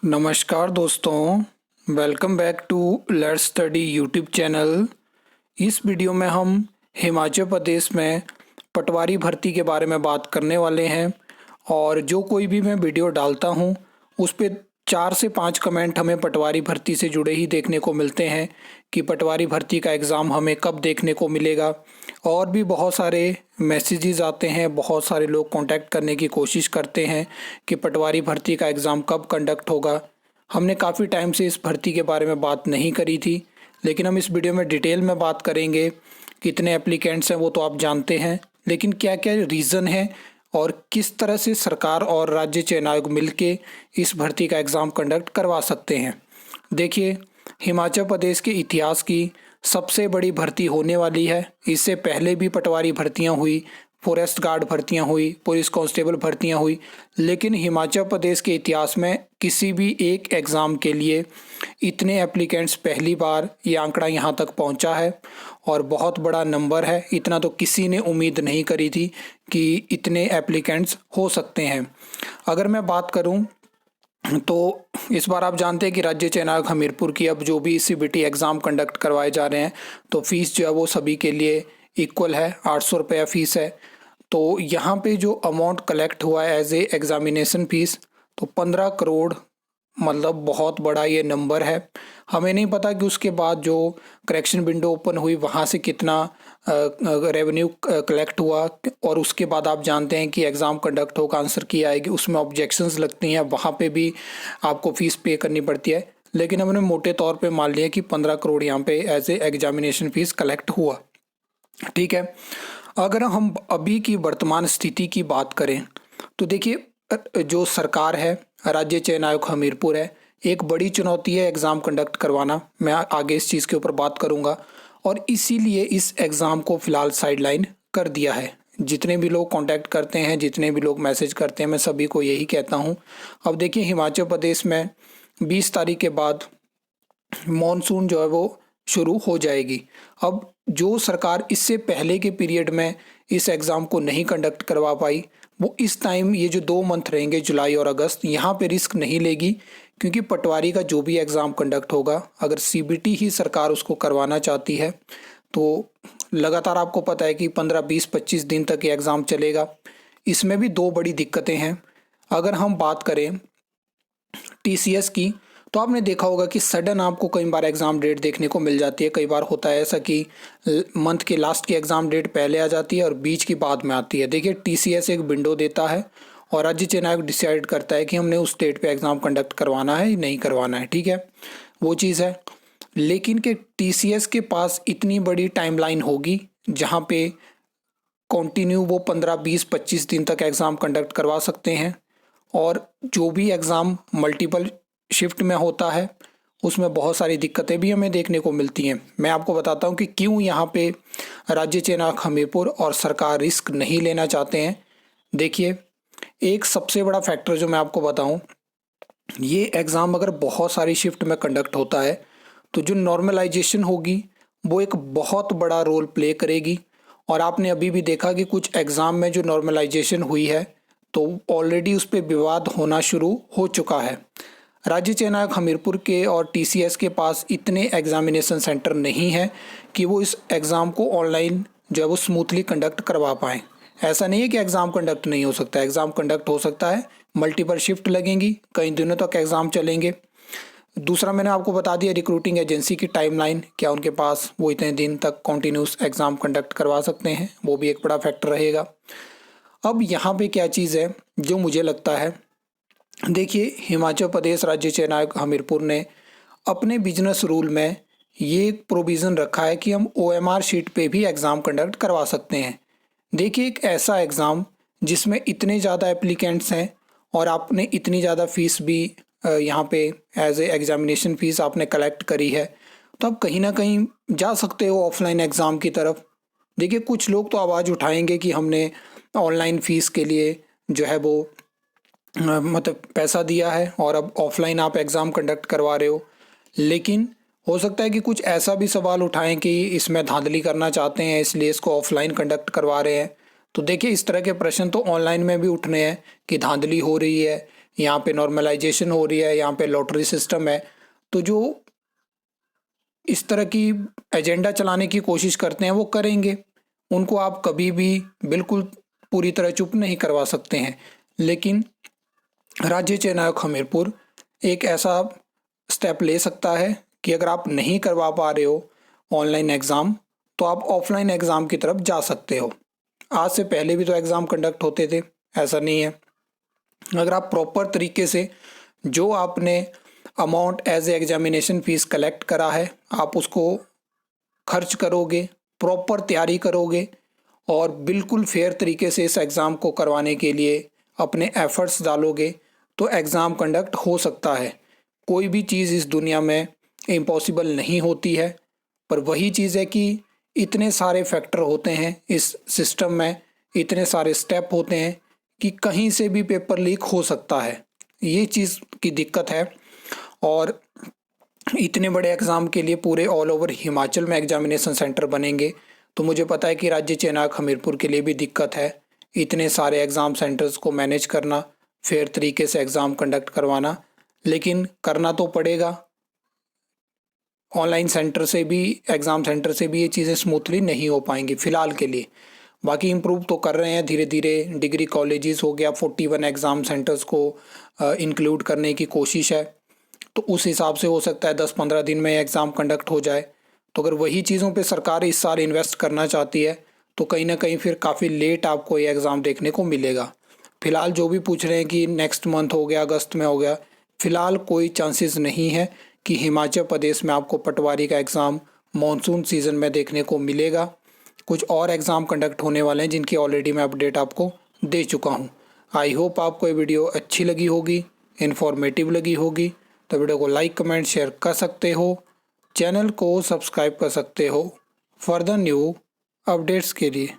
नमस्कार दोस्तों, welcome back to let's study YouTube channel. इस वीडियो में हम हिमाचल प्रदेश में पटवारी भर्ती के बारे में बात करने वाले हैं। और जो कोई भी मैं वीडियो डालता हूं उस पे 4 से 5 कमेंट हमें पटवारी भर्ती से जुड़े ही देखने को मिलते हैं कि पटवारी भर्ती का एग्ज़ाम हमें कब देखने को मिलेगा। और भी बहुत सारे मैसेजेस आते हैं, बहुत सारे लोग कांटेक्ट करने की कोशिश करते हैं कि पटवारी भर्ती का एग्ज़ाम कब कंडक्ट होगा। हमने काफ़ी टाइम से इस भर्ती के बारे में बात नहीं करी थी, लेकिन हम इस वीडियो में डिटेल में बात करेंगे। कितने एप्लीकेंट्स हैं वो तो आप जानते हैं, लेकिन क्या क्या रीज़न है और किस तरह से सरकार और राज्य चयन आयोग मिलके इस भर्ती का एग्ज़ाम कंडक्ट करवा सकते हैं। देखिए, हिमाचल प्रदेश के इतिहास की सबसे बड़ी भर्ती होने वाली है। इससे पहले भी पटवारी भर्तियां हुई, फॉरेस्ट गार्ड भर्तियां हुई, पुलिस कांस्टेबल भर्तियां हुई, लेकिन हिमाचल प्रदेश के इतिहास में किसी भी एक एग्ज़ाम के लिए इतने एप्लीकेंट्स पहली बार ये आंकड़ा यहाँ तक पहुँचा है और बहुत बड़ा नंबर है। इतना तो किसी ने उम्मीद नहीं करी थी कि इतने एप्लीकेंट्स हो सकते हैं। अगर मैं बात करूं तो इस बार आप जानते हैं कि राज्य चयन आयोग हमीरपुर की अब जो भी सीबीटी एग्ज़ाम कंडक्ट करवाए जा रहे हैं, तो फीस जो है वो सभी के लिए इक्वल है, 800 रुपया फ़ीस है। तो यहाँ पे जो अमाउंट कलेक्ट हुआ है एज ए एग्ज़ामिनेशन फ़ीस, तो 15 करोड़, मतलब बहुत बड़ा ये नंबर है। हमें नहीं पता कि उसके बाद जो करेक्शन विंडो ओपन हुई वहाँ से कितना रेवेन्यू कलेक्ट हुआ, और उसके बाद आप जानते हैं कि एग्ज़ाम कंडक्ट होकर आंसर की आएगी, उसमें ऑब्जेक्शंस लगती हैं, वहाँ पे भी आपको फ़ीस पे करनी पड़ती है। लेकिन हमने मोटे तौर पे मान लिया कि 15 करोड़ यहाँ पे as a examination fees collect हुआ। ठीक है, अगर हम अभी की वर्तमान स्थिति की बात करें तो देखिए, जो सरकार है, राज्य चयन आयोग हमीरपुर है, एक बड़ी चुनौती है एग्ज़ाम कंडक्ट करवाना। मैं आगे इस चीज़ के ऊपर बात करूंगा और इसीलिए इस एग्ज़ाम को फ़िलहाल साइडलाइन कर दिया है। जितने भी लोग कांटेक्ट करते हैं, जितने भी लोग मैसेज करते हैं, मैं सभी को यही कहता हूं। अब देखिए, हिमाचल प्रदेश में 20 तारीख के बाद मॉनसून जो है वो शुरू हो जाएगी। अब जो सरकार इससे पहले के पीरियड में इस एग्ज़ाम को नहीं कंडक्ट करवा पाई, वो इस टाइम ये जो 2 मंथ रहेंगे, जुलाई और अगस्त, यहाँ पे रिस्क नहीं लेगी। क्योंकि पटवारी का जो भी एग्ज़ाम कंडक्ट होगा, अगर सीबीटी ही सरकार उसको करवाना चाहती है तो लगातार आपको पता है कि 15, 20, 25 दिन तक ये एग्ज़ाम चलेगा। इसमें भी 2 बड़ी दिक्कतें हैं। अगर हम बात करें टीसीएस की, तो आपने देखा होगा कि सडन आपको कई बार एग्ज़ाम डेट देखने को मिल जाती है। कई बार होता है ऐसा कि मंथ के लास्ट की एग्ज़ाम डेट पहले आ जाती है और बीच की बाद में आती है। देखिए, टीसीएस एक विंडो देता है और राज्य चयन आयोग डिसाइड करता है कि हमने उस डेट पे एग्ज़ाम कंडक्ट करवाना है या नहीं करवाना है। ठीक है, वो चीज़ है। लेकिन कि टीसीएस के पास इतनी बड़ी टाइमलाइन होगी जहाँ पे कंटिन्यू वो 15, 20, 25 दिन तक एग्ज़ाम कंडक्ट करवा सकते हैं। और जो भी एग्ज़ाम मल्टीपल शिफ्ट में होता है उसमें बहुत सारी दिक्कतें भी हमें देखने को मिलती हैं। मैं आपको बताता हूं कि क्यों यहाँ पे राज्य चयन आयोग हमीरपुर और सरकार रिस्क नहीं लेना चाहते हैं। देखिए, एक सबसे बड़ा फैक्टर जो मैं आपको बताऊं, ये एग्ज़ाम अगर बहुत सारी शिफ्ट में कंडक्ट होता है तो जो नॉर्मलाइजेशन होगी वो एक बहुत बड़ा रोल प्ले करेगी। और आपने अभी भी देखा कि कुछ एग्ज़ाम में जो नॉर्मलाइजेशन हुई है तो ऑलरेडी उस पर विवाद होना शुरू हो चुका है। राज्य चयन आयोग हमीरपुर के और टीसीएस के पास इतने एग्जामिनेशन सेंटर नहीं है कि वो इस एग्ज़ाम को ऑनलाइन जो है वो स्मूथली कंडक्ट करवा पाएँ। ऐसा नहीं है कि एग्ज़ाम कंडक्ट नहीं हो सकता, एग्ज़ाम कंडक्ट हो सकता है, मल्टीपल शिफ्ट लगेंगी, कई दिनों तक एग्ज़ाम चलेंगे। दूसरा, मैंने आपको बता दिया रिक्रूटिंग एजेंसी की टाइमलाइन, क्या उनके पास वो इतने दिन तक कॉन्टीन्यूस एग्ज़ाम कंडक्ट करवा सकते हैं, वो भी एक बड़ा फैक्टर रहेगा। अब यहाँ पे क्या चीज़ है जो मुझे लगता है, देखिए, हिमाचल प्रदेश राज्य चयन आयोग हमीरपुर ने अपने बिजनेस रूल में ये एक प्रोविज़न रखा है कि हम ओएमआर शीट पे भी एग्ज़ाम कंडक्ट करवा सकते हैं। देखिए, एक ऐसा एग्ज़ाम जिसमें इतने ज़्यादा एप्लीकेंट्स हैं और आपने इतनी ज़्यादा फ़ीस भी यहाँ पे एज ए एग्ज़ामिनेशन फ़ीस आपने कलेक्ट करी है, तो आप कहीं ना कहीं जा सकते हो ऑफलाइन एग्ज़ाम की तरफ। देखिए, कुछ लोग तो आवाज़ उठाएंगे कि हमने ऑनलाइन फ़ीस के लिए जो है वो मतलब पैसा दिया है और अब ऑफलाइन आप एग्ज़ाम कंडक्ट करवा रहे हो। लेकिन हो सकता है कि कुछ ऐसा भी सवाल उठाएं कि इसमें धांधली करना चाहते हैं इसलिए इसको ऑफलाइन कंडक्ट करवा रहे हैं। तो देखिए, इस तरह के प्रश्न तो ऑनलाइन में भी उठने हैं कि धांधली हो रही है यहाँ पे नॉर्मलाइजेशन हो रही है, यहाँ पे लॉटरी सिस्टम है। तो जो इस तरह की एजेंडा चलाने की कोशिश करते हैं वो करेंगे, उनको आप कभी भी बिल्कुल पूरी तरह चुप नहीं करवा सकते हैं। लेकिन राज्य चयन आयोग हमीरपुर एक ऐसा स्टेप ले सकता है कि अगर आप नहीं करवा पा रहे हो ऑनलाइन एग्ज़ाम, तो आप ऑफलाइन एग्ज़ाम की तरफ जा सकते हो। आज से पहले भी तो एग्ज़ाम कंडक्ट होते थे, ऐसा नहीं है। अगर आप प्रॉपर तरीके से जो आपने amount as a examination fees collect करा है, आप उसको खर्च करोगे, प्रॉपर तैयारी करोगे और बिल्कुल फेयर तरीके से इस एग्ज़ाम को करवाने के लिए अपने एफर्ट्स डालोगे, तो एग्ज़ाम कंडक्ट हो सकता है। कोई भी चीज़ इस दुनिया में इम्पॉसिबल नहीं होती है, पर वही चीज़ है कि इतने सारे फैक्टर होते हैं इस सिस्टम में, इतने सारे स्टेप होते हैं कि कहीं से भी पेपर लीक हो सकता है। ये चीज़ की दिक्कत है। और इतने बड़े एग्ज़ाम के लिए पूरे ऑल ओवर हिमाचल में एग्जामिनेशन सेंटर बनेंगे, तो मुझे पता है कि राज्य चयन आयोग हमीरपुर के लिए भी दिक्कत है इतने सारे एग्ज़ाम सेंटर्स को मैनेज करना, फेयर तरीके से एग्ज़ाम कंडक्ट करवाना। लेकिन करना तो पड़ेगा। ऑनलाइन सेंटर से भी, एग्ज़ाम सेंटर से भी ये चीज़ें स्मूथली नहीं हो पाएंगी फ़िलहाल के लिए। बाकी इम्प्रूव तो कर रहे हैं धीरे धीरे। डिग्री कॉलेजेस हो गया, 41 एग्ज़ाम सेंटर्स को इंक्लूड करने की कोशिश है, तो उस हिसाब से हो सकता है 10-15 दिन में एग्ज़ाम कंडक्ट हो जाए। तो अगर वही चीज़ों पे सरकार इस साल इन्वेस्ट करना चाहती है, तो कहीं ना कहीं फिर काफ़ी लेट आपको ये एग्ज़ाम देखने को मिलेगा। फ़िलहाल जो भी पूछ रहे हैं कि नेक्स्ट मंथ हो गया, अगस्त में हो गया, फ़िलहाल कोई चांसेस नहीं है कि हिमाचल प्रदेश में आपको पटवारी का एग्ज़ाम मॉनसून सीज़न में देखने को मिलेगा। कुछ और एग्ज़ाम कंडक्ट होने वाले हैं जिनकी ऑलरेडी मैं अपडेट आपको दे चुका हूँ। आई होप आपको ये वीडियो अच्छी लगी होगी, इन्फॉर्मेटिव लगी होगी। तो वीडियो को लाइक, कमेंट, शेयर कर सकते हो। चैनल को सब्सक्राइब कर सकते हो फर्दर न्यू अपडेट्स के लिए।